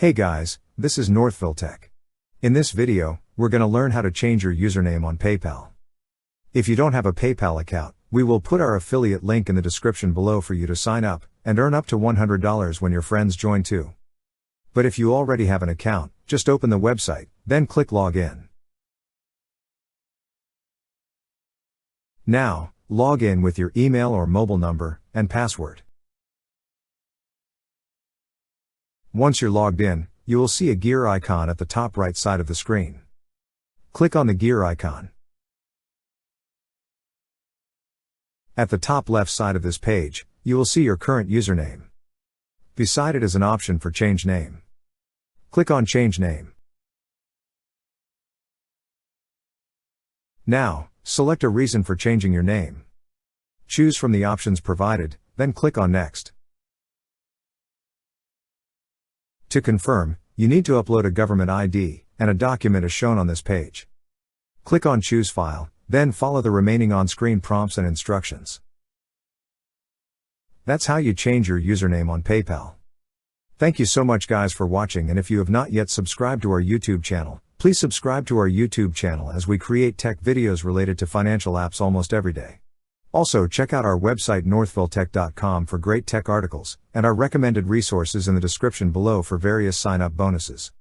Hey guys, this is Northville Tech. In this video, we're going to learn how to change your username on PayPal. If you don't have a PayPal account, we will put our affiliate link in the description below for you to sign up and earn up to $100 when your friends join too. But if you already have an account, just open the website, then click Login. Now, log in with your email or mobile number and password. Once you're logged in, you will see a gear icon at the top right side of the screen. Click on the gear icon. At the top left side of this page, you will see your current username. Beside it is an option for Change Name. Click on Change Name. Now, select a reason for changing your name. Choose from the options provided, then click on Next. To confirm, you need to upload a government ID, and a document is shown on this page. Click on Choose File, then follow the remaining on-screen prompts and instructions. That's how you change your username on PayPal. Thank you so much guys for watching, and if you have not yet subscribed to our YouTube channel, please subscribe to our YouTube channel as we create tech videos related to financial apps almost every day. Also check out our website northvilletech.com for great tech articles, and our recommended resources in the description below for various sign-up bonuses.